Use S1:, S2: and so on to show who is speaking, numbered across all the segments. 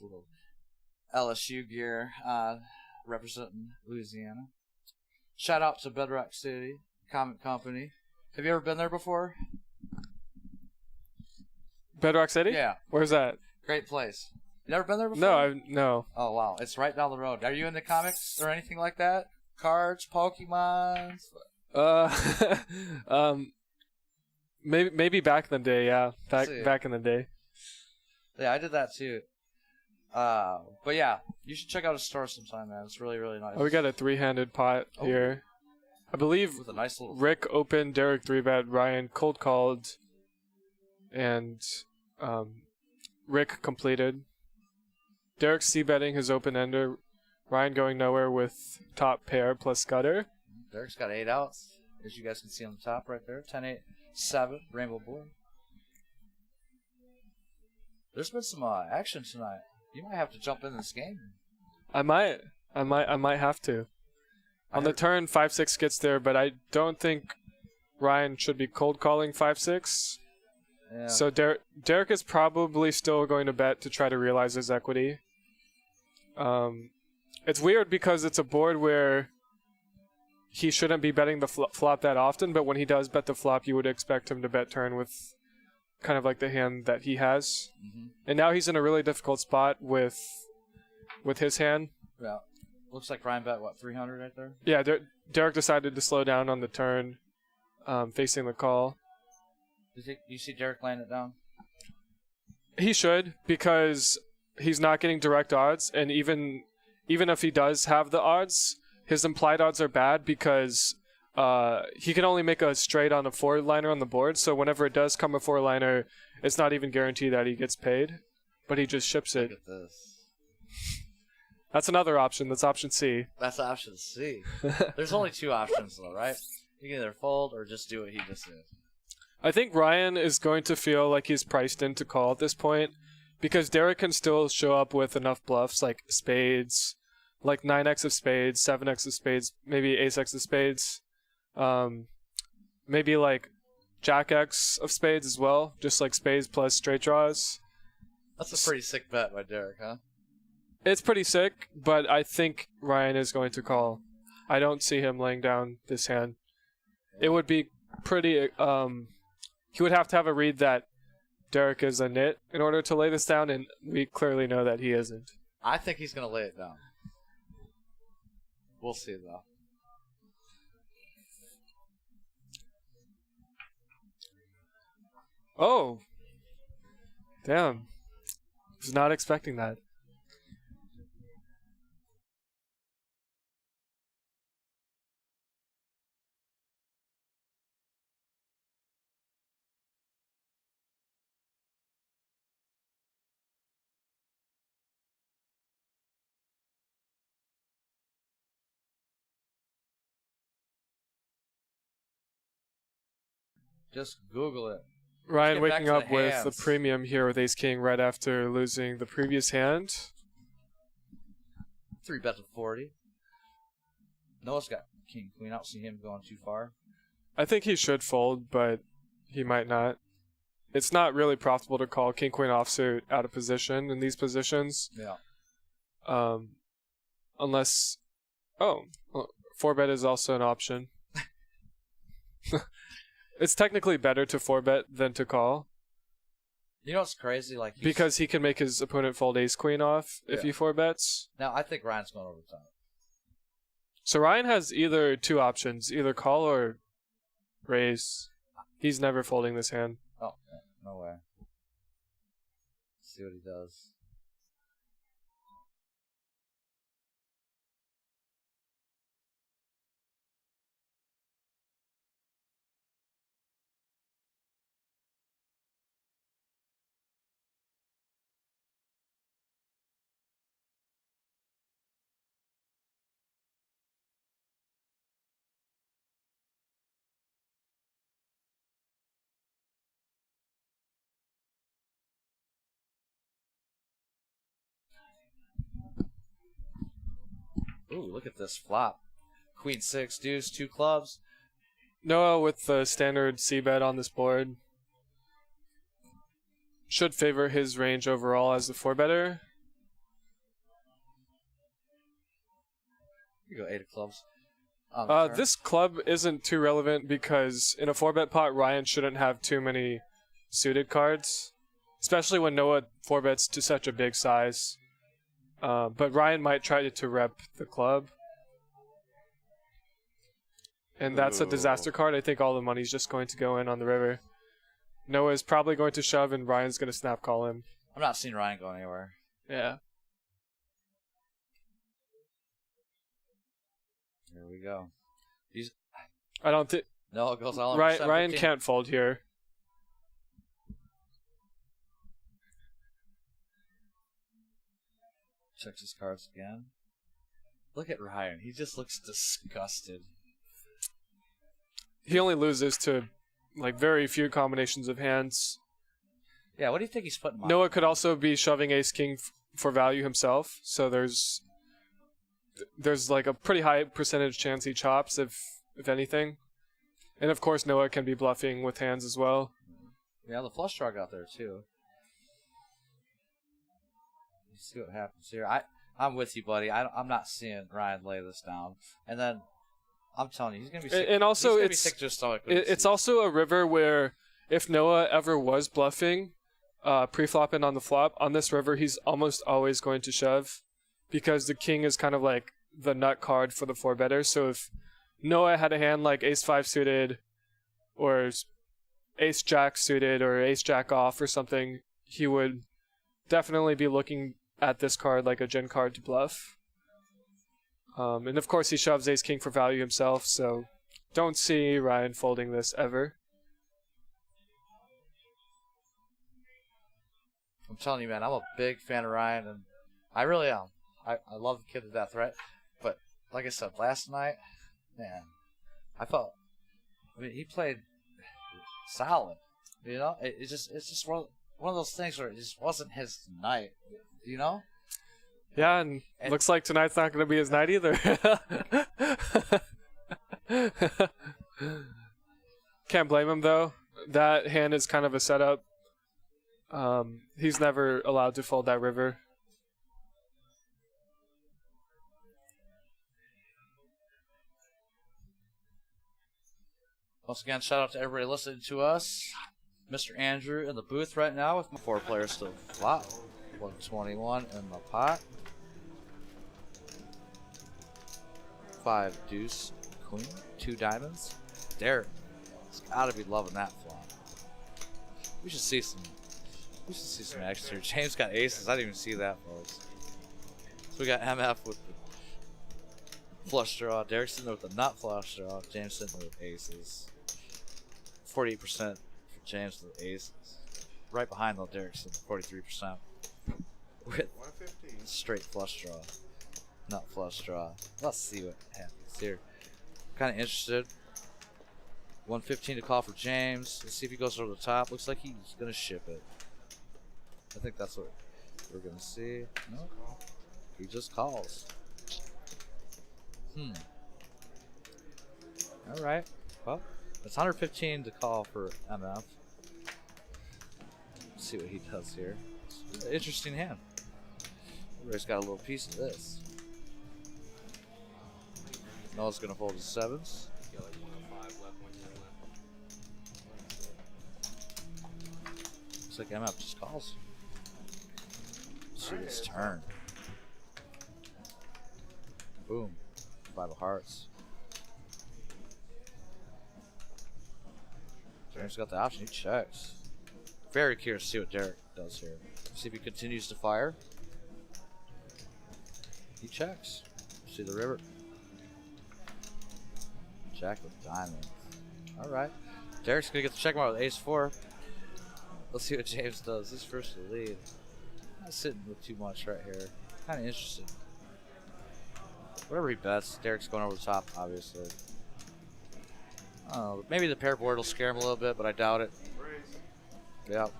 S1: Little LSU gear, representing Louisiana. Shout out to Bedrock City Comic Company. Have you ever been there before?
S2: Bedrock City?
S1: Yeah.
S2: Where's that?
S1: Great place. You never been there before?
S2: No, no.
S1: Oh wow, it's right down the road. Are you into comics or anything like that? Cards, Pokemon?
S2: Maybe back in the day, yeah. Back in the day.
S1: Yeah, I did that too. But yeah, you should check out his store sometime, man. It's really, really nice.
S2: Oh, we got a 3-handed pot here. I believe
S1: with a nice little
S2: Rick opened, Derek 3-bet, Ryan cold called, and Rick completed. Derek c-betting his open ender. Ryan going nowhere with top pair plus gutter.
S1: Derek's got 8 outs, as you guys can see on the top right there. 10-8, 7, rainbow board. There's been some action tonight. You might have to jump in this game.
S2: I might have to. On the turn, 5-6 gets there, but I don't think Ryan should be cold calling 5-6.
S1: Yeah.
S2: So Derek is probably still going to bet to try to realize his equity. It's weird because it's a board where he shouldn't be betting the flop that often, but when he does bet the flop, you would expect him to bet turn with kind of like the hand that he has.
S1: Mm-hmm.
S2: And now he's in a really difficult spot with his hand.
S1: Yeah. Looks like Ryan bet, what, 300 right there?
S2: Yeah, Derek decided to slow down on the turn, facing the call.
S1: You see Derek laying it down?
S2: He should, because he's not getting direct odds, and even if he does have the odds, his implied odds are bad because he can only make a straight on a 4-liner on the board, so whenever it does come a 4-liner, it's not even guaranteed that he gets paid, but he just ships it.
S1: Look at this.
S2: That's another option. That's option C.
S1: That's option C. There's only 2 options, though, right? You can either fold or just do what he just did.
S2: I think Ryan is going to feel like he's priced in to call at this point, because Derek can still show up with enough bluffs like spades, like 9x of spades, 7x of spades, maybe ace-x of spades, maybe like jack-x of spades as well, just like spades plus straight draws.
S1: That's a pretty sick bet by Derek, huh?
S2: It's pretty sick, but I think Ryan is going to call. I don't see him laying down this hand. It would be pretty... he would have to have a read that Derek is a nit in order to lay this down, and we clearly know that he isn't.
S1: I think he's going to lay it down. We'll see, though.
S2: Oh. Damn. Was not expecting that.
S1: Just Google it.
S2: Ryan waking up with
S1: hands.
S2: the premium here with Ace King right after losing the previous hand.
S1: 3 bet to 40. Noah's got King Queen. I don't see him going too far.
S2: I think he should fold, but he might not. It's not really profitable to call King Queen offsuit out of position in these positions.
S1: Yeah.
S2: Unless, 4-bet is also an option. It's technically better to 4-bet than to call.
S1: You know what's crazy?
S2: Because he can make his opponent fold ace queen off if he 4-bets.
S1: Now, I think Ryan's going over the top.
S2: So Ryan has either 2 options, either call or raise. He's never folding this hand.
S1: Oh, no way. Let's see what he does. Ooh, look at this flop. Queen 6, deuce, 2 clubs.
S2: Noah with the standard c-bet on this board should favor his range overall as the 4-better.
S1: You go 8 of clubs. On the turn.
S2: This club isn't too relevant because in a 4-bet pot, Ryan shouldn't have too many suited cards, especially when Noah 4-bets to such a big size. But Ryan might try to rep the club. And that's a disaster card. I think all the money's just going to go in on the river. Noah is probably going to shove, and Ryan's going to snap call him.
S1: I'm not seeing Ryan going anywhere.
S2: Yeah.
S1: Here we go.
S2: I don't think...
S1: No, it goes all in.
S2: Ryan can't fold here.
S1: Checks his cards again. Look at Ryan. He just looks disgusted.
S2: He only loses to like very few combinations of hands.
S1: Yeah, what do you think he's putting?
S2: Noah could also be shoving ace king for value himself, so there's like a pretty high percentage chance he chops if anything. And of course Noah can be bluffing with hands as well.
S1: Yeah, the flush draw got there too. Let's see what happens here. I'm with you, buddy. I'm not seeing Ryan lay this down. And then I'm telling you, he's gonna be sick.
S2: And also,
S1: it's
S2: also a river where if Noah ever was bluffing, pre-flopping on the flop on this river, he's almost always going to shove, because the king is kind of like the nut card for the 4-better. So if Noah had a hand like ace-5 suited, or ace-jack suited, or ace-jack off or something, he would definitely be looking at this card like a gin card to bluff. And of course he shoves ace king for value himself, so don't see Ryan folding this ever.
S1: I'm telling you, man, I'm a big fan of Ryan, and I really am. I love the kid to death, right? But like I said, last night, man, he played solid. You know, it's just one of those things where it just wasn't his night. You know?
S2: Yeah, and looks like tonight's not going to be his night either. Can't blame him, though. That hand is kind of a setup. He's never allowed to fold that river.
S1: Once again, shout out to everybody listening to us. Mr. Andrew in the booth right now with 4 players still flop. 121 in the pot. 5 deuce queen, 2 diamonds. Derek has got to be loving that flop. We should see some action here. James got aces. I didn't even see that, folks. So we got MF with the flush draw. Derek sitting there with the nut flush draw. James sitting there with aces. 48% for James with aces. Right behind though, Derek's sitting at 43%. With straight flush draw. Nut flush draw. Let's see what happens here. Kind of interested. 115 to call for James. Let's see if he goes over the top. Looks like he's going to ship it. I think that's what we're going to see. No, he just calls. All right. Well, it's 115 to call for MF. Let's see what he does here. It's an interesting hand. Everybody's got a little piece of this. Noah's going to fold his 7s. Looks like MF just calls. Let's see this turn. Boom. 5 of hearts. Derek's got the option. He checks. Very curious to see what Derek does here. See if he continues to fire. He checks. See the river. Jack with diamonds. Alright. Derek's going to get the check mark with ace-4. Let's see what James does. This first to the lead. Not sitting with too much right here. Kind of interesting. Whatever he bets, Derek's going over the top, obviously. Maybe the pair board will scare him a little bit, but I doubt it. Yep.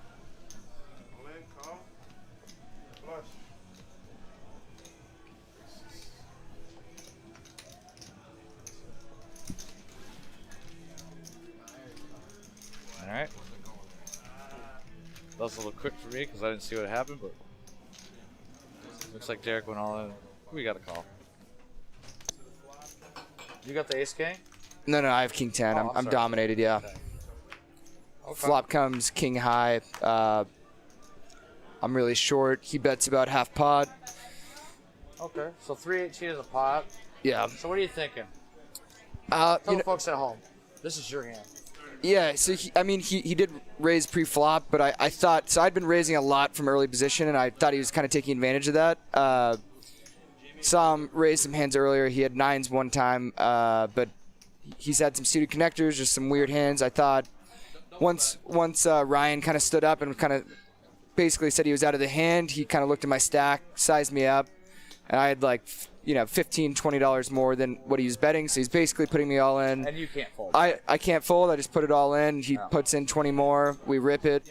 S1: Alright. That was a little quick for me because I didn't see what happened, but looks like Derek went all in. We got a call. You got the ace king?
S3: No, I have king 10.
S1: Oh,
S3: I'm
S1: sorry.
S3: dominated, yeah.
S1: Okay.
S3: Flop comes king high. I'm really short. He bets about half pot.
S1: Okay. So 3-18 in the pot.
S3: Yeah.
S1: So what are you thinking?
S3: You
S1: Tell
S3: know,
S1: the folks at home. This is your hand.
S3: yeah, so he did raise pre-flop, but I thought, so I'd been raising a lot from early position, and I thought he was kind of taking advantage of that. Saw him raise some hands earlier. He had 9s one time, but he's had some suited connectors, just some weird hands. I thought once Ryan kind of stood up and kind of basically said he was out of the hand, he kind of looked at my stack, sized me up, and I had like, $15, $20 more than what he was betting. So he's basically putting me all in.
S1: And you can't fold.
S3: I can't fold. I just put it all in. He puts in 20 more. We rip it.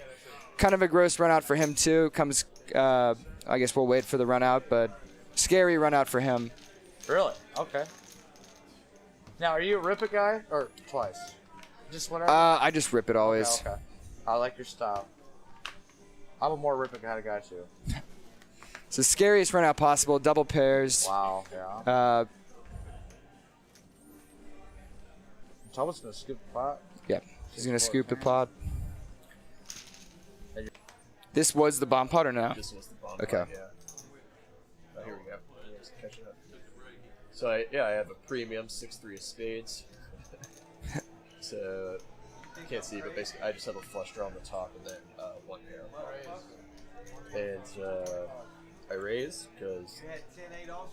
S3: Kind of a gross run out for him too. Comes, I guess we'll wait for the run out, but scary run out for him.
S1: Really? Okay. Now, are you a rip it guy or twice? Just whatever.
S3: I just rip it always.
S1: Okay. I like your style. I'm a more rip it kind of guy too.
S3: It's the scariest run out possible. Double pairs.
S1: Wow. Yeah. Thomas gonna scoop the pot.
S3: Yeah, he's gonna scoop the pot. This was the bomb pot or no?
S4: This was the bomb
S3: Okay.
S4: pot, yeah. Oh, here we go. Just catching up. So I have a premium 6-3 of spades. So you can't see, but basically I just have a flush draw on the top and then one pair. And I raise because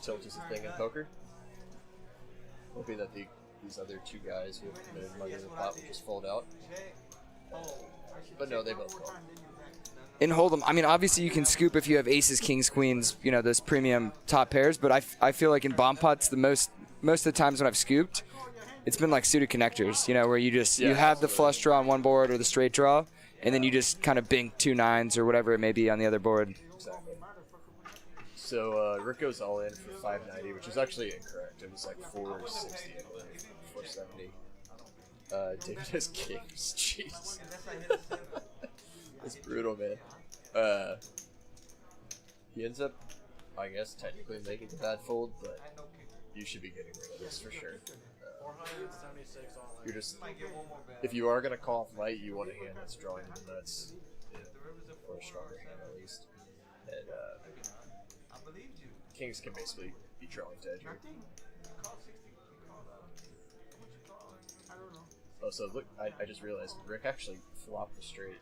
S4: tilt is a thing in poker. Hoping that these other two guys who have committed money in the pot will just fold out. But no, they both call.
S3: In Hold'em, obviously you can scoop if you have aces, kings, queens, those premium top pairs. But I feel like in bomb pots, the most of the times when I've scooped, it's been like suited connectors, where you just you have the flush draw on one board or the straight draw, and then you just kind of bink 2 9s or whatever it may be on the other board.
S4: Exactly. So Rick goes all in for 590, which is actually incorrect. It was like 460, I believe, 470. David has kings. Jeez. It's brutal, man. He ends up, I guess, technically making the bad fold, but you should be getting rid of this for sure. You're just, if you are going to call off light, you want a hand that's drawing to the nuts, or a stronger hand at least. And kings can basically be drawing to edge. Oh, so look, I just realized Rick actually flopped the straight.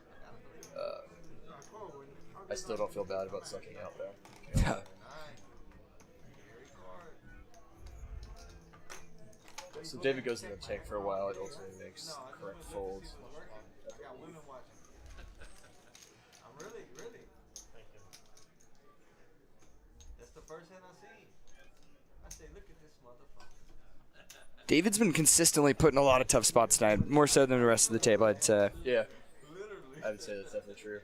S4: I still don't feel bad about sucking out though. So David goes in the tank for a while. It ultimately makes correct folds.
S5: That's the first hand I seen. I say, look at this motherfucker.
S3: David's been consistently putting a lot of tough spots tonight, more so than the rest of the table, I'd say.
S4: Yeah, I would say that's definitely true.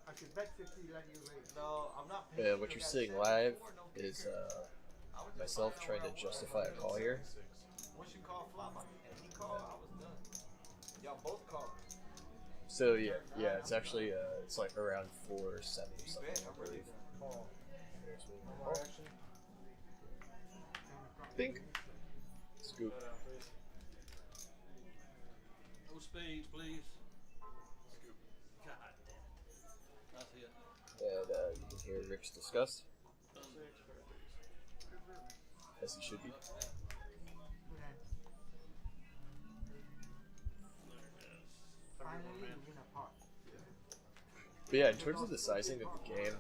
S5: I could bet 50 like you raised. No, I'm not
S4: Yeah, what you're seeing live is myself trying to justify a call here.
S5: Once you call flop, and he called, I was done. Y'all both called.
S4: So yeah, it's actually it's like around 470 or something, I believe. Bink. Scoop.
S6: No spades, please. Scoop. God damn. That's it.
S4: And you can hear Rick's disgust, as he should be. But yeah, in terms of the sizing of the game,